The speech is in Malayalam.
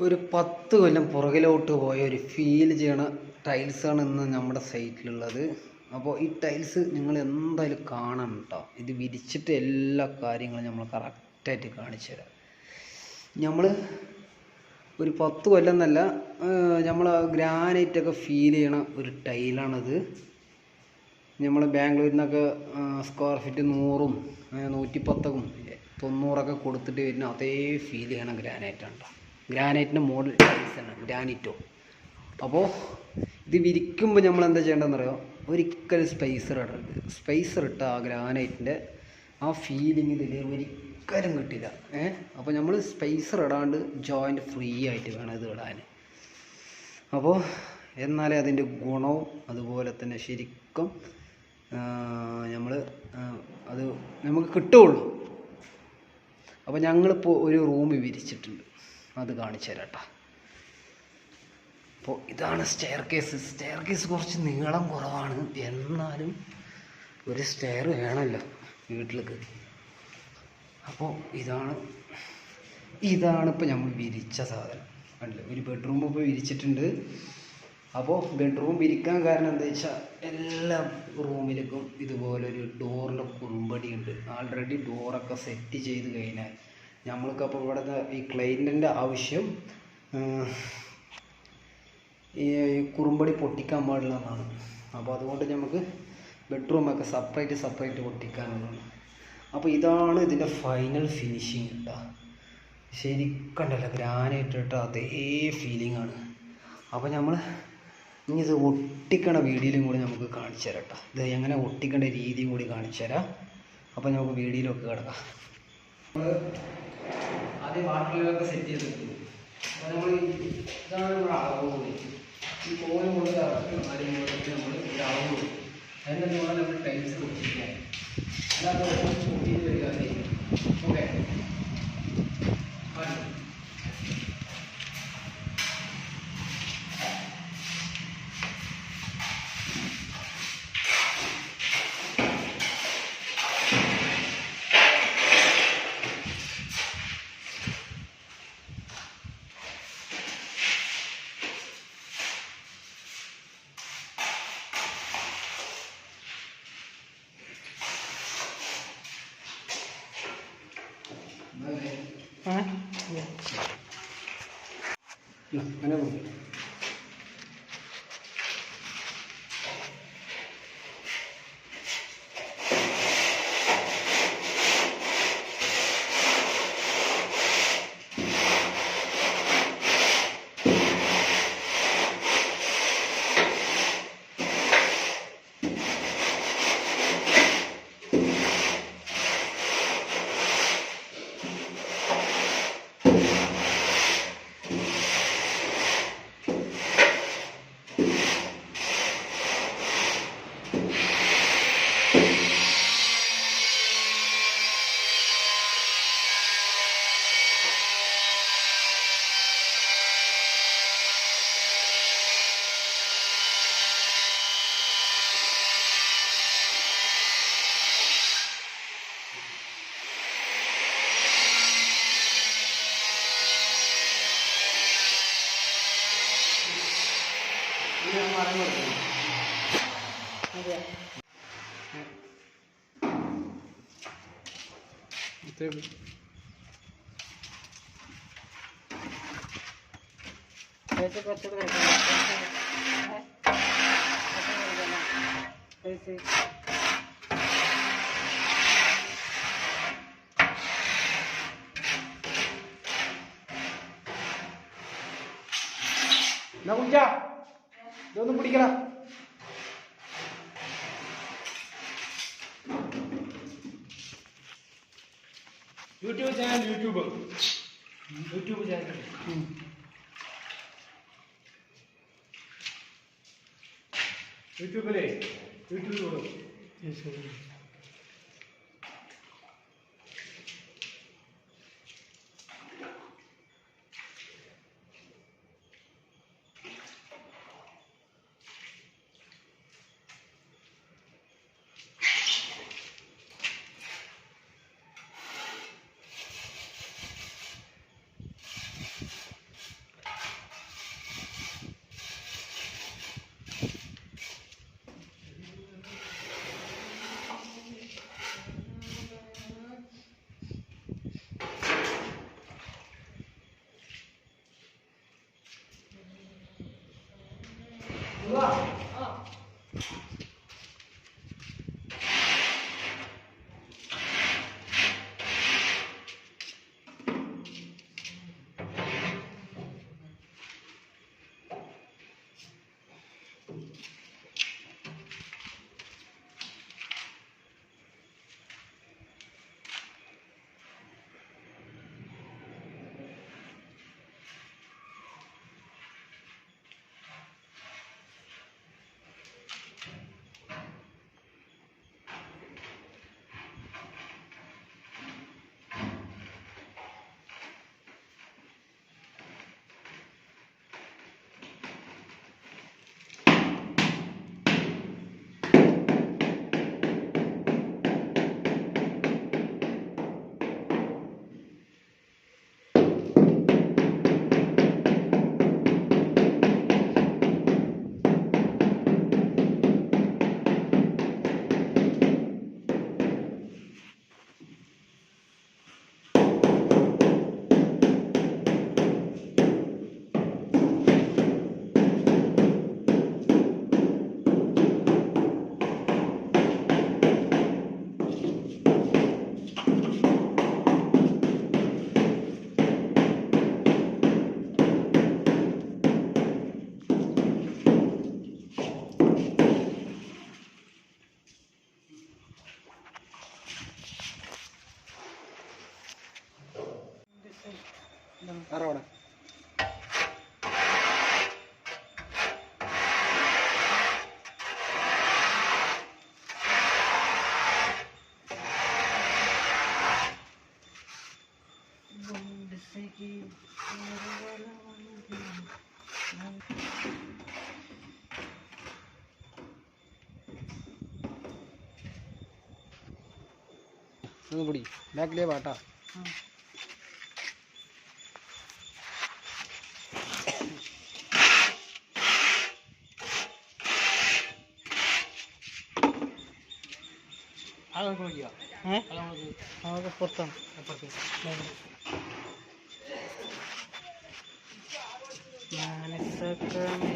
ഒരു 10 കൊല്ലം പുറകിലോട്ട് പോയ ഒരു ഫീൽ ചെയ്യണ ടൈൽസാണ് ഇന്ന് നമ്മുടെ സൈറ്റിലുള്ളത്. അപ്പോൾ ഈ ടൈൽസ് നിങ്ങൾ എന്തായാലും കാണണം കേട്ടോ. ഇത് വിരിച്ചിട്ട് എല്ലാ കാര്യങ്ങളും നമ്മൾ കറക്റ്റായിട്ട് കാണിച്ചു തരാം. നമ്മൾ ഒരു 10 കൊല്ലം എന്നല്ല, നമ്മൾ ഗ്രാനൈറ്റൊക്കെ ഫീൽ ചെയ്യണ ഒരു ടൈലാണിത്. നമ്മൾ ബാംഗ്ലൂരിൽ നിന്നൊക്കെ സ്ക്വയർ ഫീറ്റ് 100ഉം 110ഉം 90ഒക്കെ കൊടുത്തിട്ട് വരുന്ന അതേ ഫീൽ ചെയ്യണ ഗ്രാനൈറ്റാണ് കേട്ടോ. ഗ്രാനൈറ്റിൻ്റെ മോഡൽ ടൈൽസാണ് ഗ്രാനൈറ്റോ. അപ്പോൾ ഇത് വിരിക്കുമ്പോൾ നമ്മൾ എന്താ ചെയ്യേണ്ടതെന്ന് അറിയാം, ഒരിക്കലും സ്പേസർ ഇടരുത്. സ്പേസർ ഇട്ട ആ ഗ്രാനൈറ്റിൻ്റെ ആ ഫീലിംഗ് ഇതിൽ ഒരിക്കലും കിട്ടില്ല. അപ്പോൾ നമ്മൾ സ്പേസർ ഇടാണ്ട് ജോയിൻ്റ് ഫ്രീ ആയിട്ട് വേണം ഇത് ഇടാൻ. അപ്പോൾ എന്നാലേ അതിൻ്റെ ഗുണവും അതുപോലെ തന്നെ ശരിക്കും അത് നമുക്ക് കിട്ടുകയുള്ളൂ. അപ്പോൾ ഞങ്ങളിപ്പോൾ ഒരു റൂം വിരിച്ചിട്ടുണ്ട്, അത് കാണിച്ചു തരാം കേട്ടോ. അപ്പോൾ ഇതാണ് സ്റ്റെയർ കേസ് കുറച്ച് നീളം കുറവാണ്, എന്നാലും ഒരു സ്റ്റെയർ വേണമല്ലോ വീട്ടിലേക്ക്. അപ്പോൾ ഇതാണ് ഇപ്പോൾ നമ്മൾ വിരിച്ച സാധനം. കണ്ടില്ലേ, ഒരു ബെഡ്റൂം ഇപ്പോൾ വിരിച്ചിട്ടുണ്ട്. അപ്പോൾ ബെഡ്റൂം വിരിക്കാൻ കാരണം എന്താ വെച്ചാൽ എല്ലാ റൂമിലേക്കും ഇതുപോലൊരു ഡോറിൻ്റെ കുറുമ്പടി ഉണ്ട്. ആൾറെഡി ഡോറൊക്കെ സെറ്റ് ചെയ്ത് കഴിഞ്ഞാൽ നമ്മൾക്കപ്പോൾ ഇവിടുത്തെ ഈ ക്ലൈൻറ്റിൻ്റെ ആവശ്യം ഈ കുറുമ്പടി പൊട്ടിക്കാൻ പാടില്ല എന്നാണ്. അപ്പോൾ അതുകൊണ്ട് നമുക്ക് ബെഡ്റൂമൊക്കെ സെപ്പറേറ്റ് പൊട്ടിക്കാനുള്ളതാണ്. അപ്പോൾ ഇതാണ് ഇതിൻ്റെ ഫൈനൽ ഫിനിഷിങ് കേട്ടോ. ശരിക്കണ്ടല്ലോ ഗ്രാനൈറ്റ് ഇട്ട അതേ ഫീലിംഗ് ആണ്. അപ്പോൾ നമ്മൾ ഇനി ഇത് ഒട്ടിക്കണ വീഡിയോയിലും കൂടി നമുക്ക് കാണിച്ചു തരാം കേട്ടോ. ഇത് എങ്ങനെ ഒട്ടിക്കേണ്ട രീതിയും കൂടി കാണിച്ചു തരാം. അപ്പോൾ നമുക്ക് വീഡിയോയിലൊക്കെ കിടക്കാം. നമ്മൾ ആദ്യം വാട്ടറിലൊക്കെ സെറ്റ് ചെയ്ത് വെക്കും. അപ്പോൾ നമ്മൾ ഇതാണ് നമ്മുടെ അളവ് കൂടി. ഈ കോല് കൊണ്ട് ഇറക്കി കാര്യങ്ങളൊക്കെ നമ്മൾ ഒരു അളവ് കൊടുക്കും. അതിൻ്റെ വേണം നമ്മൾ ടൈൽസ് പൊട്ടിക്കാൻ. അല്ലാതെ പൊട്ടിയിട്ട് വരിക. ഓക്കെ, അങ്ങനെ കൊടുക്കും. എന്നാ കുടിച്ചാ ഇതൊന്നും പിടിക്കണം. യൂട്യൂബ് ചാനൽ യൂട്യൂബിലേ യൂട്യൂബ് ആറോടെ കൂടി ബാക്കിലേ പാട്ടാ അതൊക്കെ പുറത്താണ് മനസ്സക്കമേ